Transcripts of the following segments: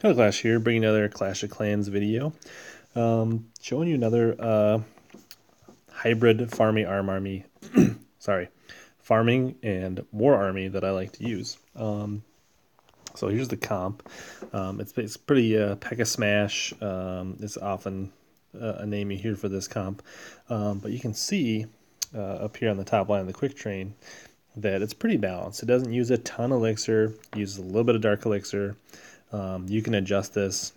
Hello Clash here, bringing another Clash of Clans video. Showing you another hybrid farming farming and war army that I like to use. So here's the comp. It's pretty P.E.K.K.A smash. Is often a name you hear for this comp, but you can see up here on the top line of the quick train that it's pretty balanced. It doesn't use a ton of elixir, uses a little bit of dark elixir. You can adjust this.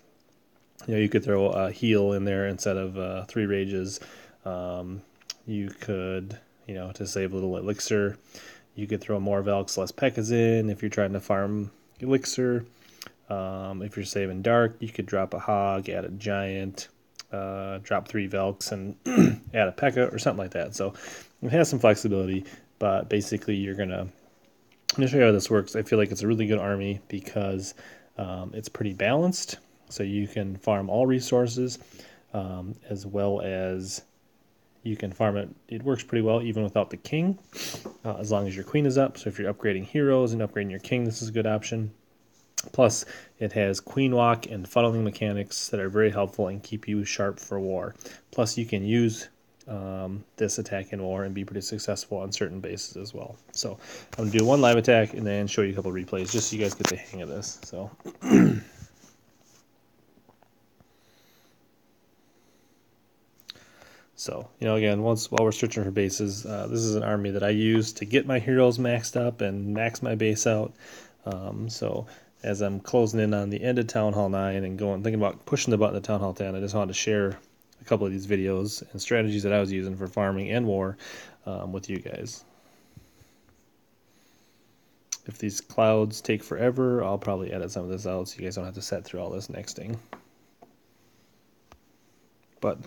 You could throw a heal in there instead of 3 rages. You could, to save a little elixir, you could throw more Valks, less Pekkas in if you're trying to farm elixir. If you're saving dark, you could drop a Hog, add a Giant, drop 3 Valks, and add a P.E.K.K.A or something like that. So it has some flexibility, but basically I'm going to show you how this works. I feel like it's a really good army because it's pretty balanced, so you can farm all resources, as well as you can farm it. It works pretty well even without the king, as long as your queen is up. So if you're upgrading heroes and upgrading your king, this is a good option. Plus, it has queen walk and funneling mechanics that are very helpful and keep you sharp for war. Plus, you can use this attack in war and be pretty successful on certain bases as well. So I'm going to do one live attack and then show you a couple replays just so you guys get the hang of this. So again, while we're searching for bases, this is an army that I use to get my heroes maxed up and max my base out. So as I'm closing in on the end of Town Hall 9 and thinking about pushing the button to Town Hall 10, I just wanted to share a couple of these videos and strategies that I was using for farming and war with you guys. If these clouds take forever, I'll probably edit some of this out so you guys don't have to set through all this nexting. But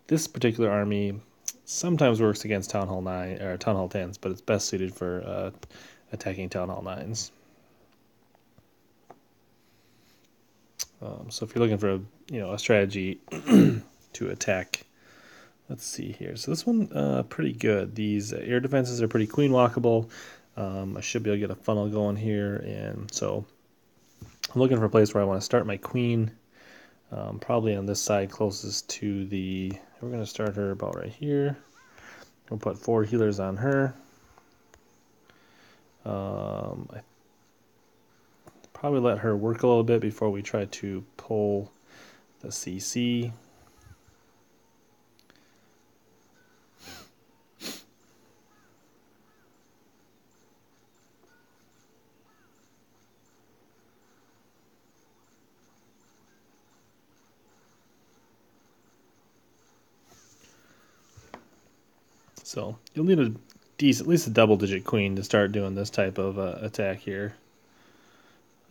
this particular army sometimes works against Town Hall 9 or Town Hall 10s, but it's best suited for attacking Town Hall 9s. So if you're looking for a strategy to attack, let's see here. So this one pretty good. These air defenses are pretty queen walkable. I should be able to get a funnel going here, and so I'm looking for a place where I want to start my queen. Probably on this side closest to the. We're going to start her about right here. We'll put 4 healers on her. I probably let her work a little bit before we try to pull the CC. So you'll need a decent, at least a double-digit queen to start doing this type of attack here.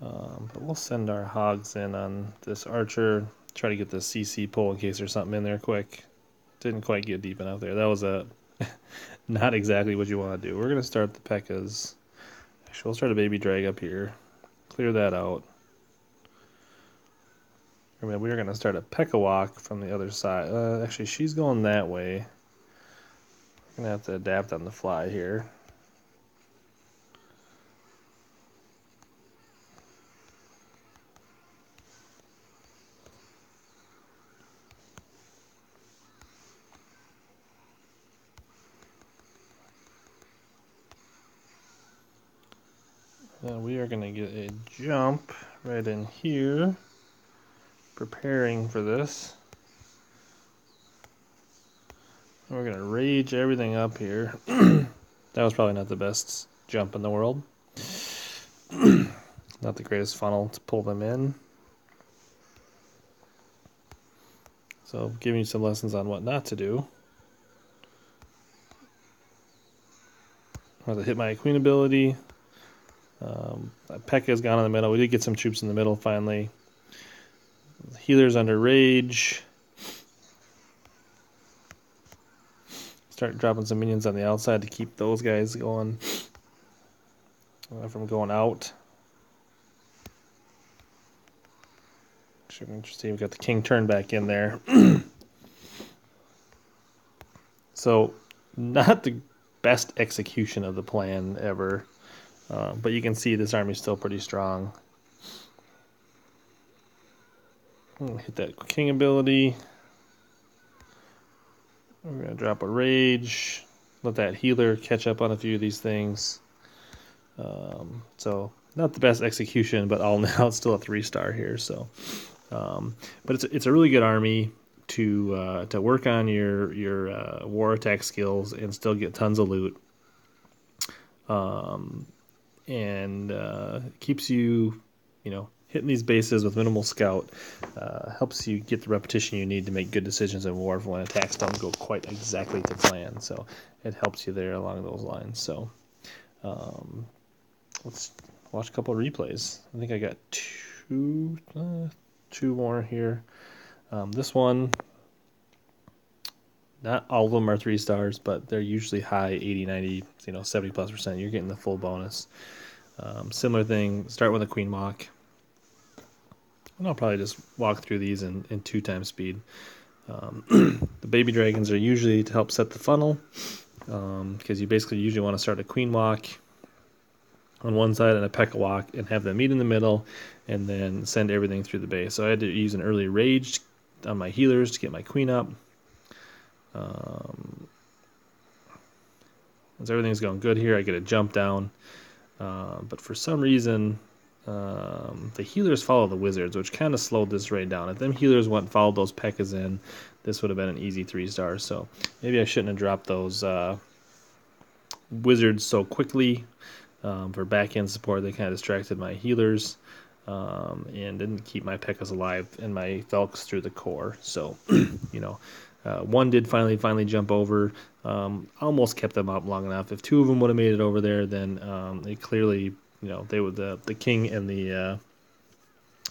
But we'll send our hogs in on this archer. Try to get the CC pull in case there's something in there quick. Didn't quite get deep enough there. That was not exactly what you want to do. We're going to start the Pekkas. Actually, we'll start a baby drag up here. Clear that out. We are going to start a P.E.K.K.A walk from the other side. Actually, she's going that way. We're going to have to adapt on the fly here. We are going to get a jump right in here, preparing for this. We're going to rage everything up here. That was probably not the best jump in the world. Not the greatest funnel to pull them in. So giving you some lessons on what not to do. I have to hit my queen ability. P.E.K.K.A has gone in the middle. We did get some troops in the middle finally. Healers under rage. Start dropping some minions on the outside to keep those guys going from going out. Actually, interesting. We've got the king turned back in there. So, not the best execution of the plan ever, but you can see this army's still pretty strong. Hit that king ability. We're going to drop a rage. Let that healer catch up on a few of these things. So not the best execution, but all in all, it's still a 3-star here. So, but it's a really good army to work on your war attack skills and still get tons of loot. And keeps you, hitting these bases with minimal scout. Helps you get the repetition you need to make good decisions in war when attacks don't go quite exactly to plan. So it helps you there along those lines. So let's watch a couple of replays. I think I got two more here. This one, not all of them are 3-stars, but they're usually high 80, 90, 70+%. You're getting the full bonus. Similar thing, start with a queen walk. And I'll probably just walk through these in 2 times speed. The baby dragons are usually to help set the funnel, because you basically usually want to start a queen walk on one side and a P.E.K.K.A walk and have them meet in the middle and then send everything through the base. So I had to use an early rage on my healers to get my queen up. As everything's going good here, I get a jump down. But for some reason, the healers follow the wizards, which kind of slowed this raid down. If them healers went and followed those P.E.K.K.As in, this would have been an easy 3-star. So maybe I shouldn't have dropped those wizards so quickly. For back-end support, they kind of distracted my healers and didn't keep my P.E.K.K.As alive and my Valks through the core. So, one did finally jump over. Almost kept them up long enough. If 2 of them would have made it over there, then they clearly, they would the king and the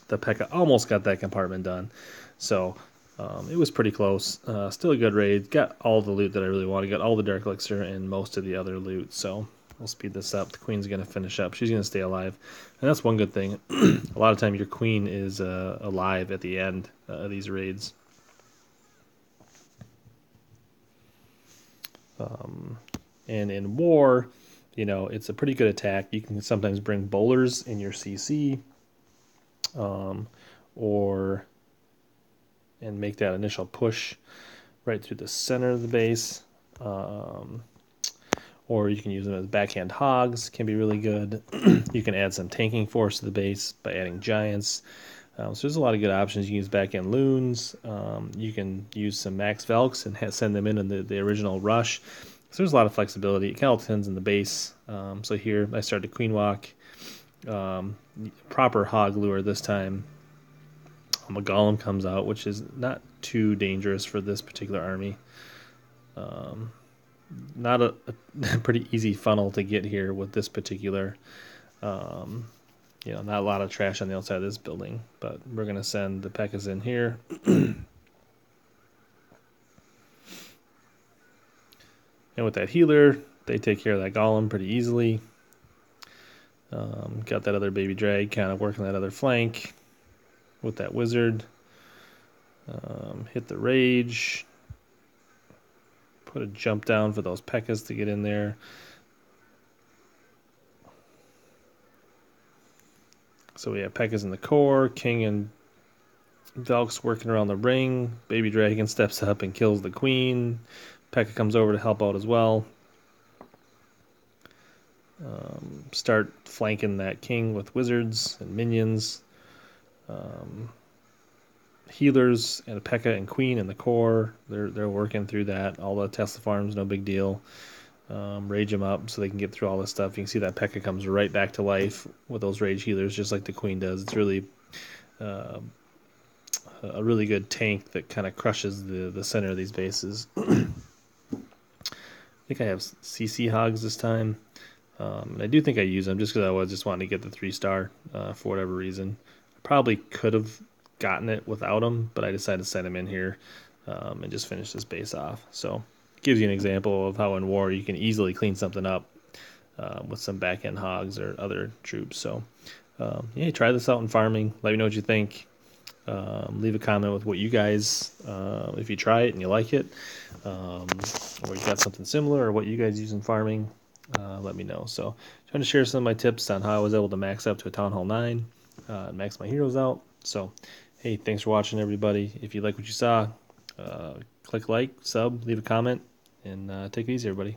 P.E.K.K.A almost got that compartment done. So it was pretty close. Still a good raid. Got all the loot that I really wanted. Got all the dark elixir and most of the other loot. So we'll speed this up. The queen's going to finish up. She's going to stay alive. And that's one good thing. A lot of time your queen is alive at the end of these raids. And in war, it's a pretty good attack. You can sometimes bring bowlers in your CC, and make that initial push right through the center of the base. Or you can use them as backhand hogs, can be really good. You can add some tanking force to the base by adding giants. So there's a lot of good options. You can use back-end loons. You can use some max Valks and send them in the original rush. So there's a lot of flexibility. It kind of depends on the base. So here I started queen walk. Proper hog lure this time. A golem comes out, which is not too dangerous for this particular army. Not a pretty easy funnel to get here with this particular... not a lot of trash on the outside of this building, but we're going to send the Pekkas in here. And with that healer, they take care of that golem pretty easily. Got that other baby drag kind of working that other flank with that wizard. Hit the rage. Put a jump down for those Pekkas to get in there. So we have Pekkas in the core, king and Valks working around the ring. Baby dragon steps up and kills the queen. P.E.K.K.A comes over to help out as well. Start flanking that king with wizards and minions. Healers and a P.E.K.K.A and queen in the core. They're working through that. All the Tesla farms, no big deal. Rage them up so they can get through all this stuff. You can see that P.E.K.K.A comes right back to life with those rage healers, just like the queen does. It's really a really good tank that kind of crushes the center of these bases. I think I have CC Hogs this time. And I do think I use them just because I was just wanting to get the 3-star for whatever reason. I probably could have gotten it without them, but I decided to send them in here and just finish this base off. So it gives you an example of how in war you can easily clean something up with some back-end hogs or other troops. So yeah, try this out in farming. Let me know what you think. Leave a comment with what you guys, if you try it and you like it, or you got something similar, or what you guys use in farming. Let me know. So trying to share some of my tips on how I was able to max up to a Town Hall 9 and max my heroes out. So Hey, thanks for watching, everybody. If you like what you saw, click like, sub, leave a comment, and take it easy, everybody.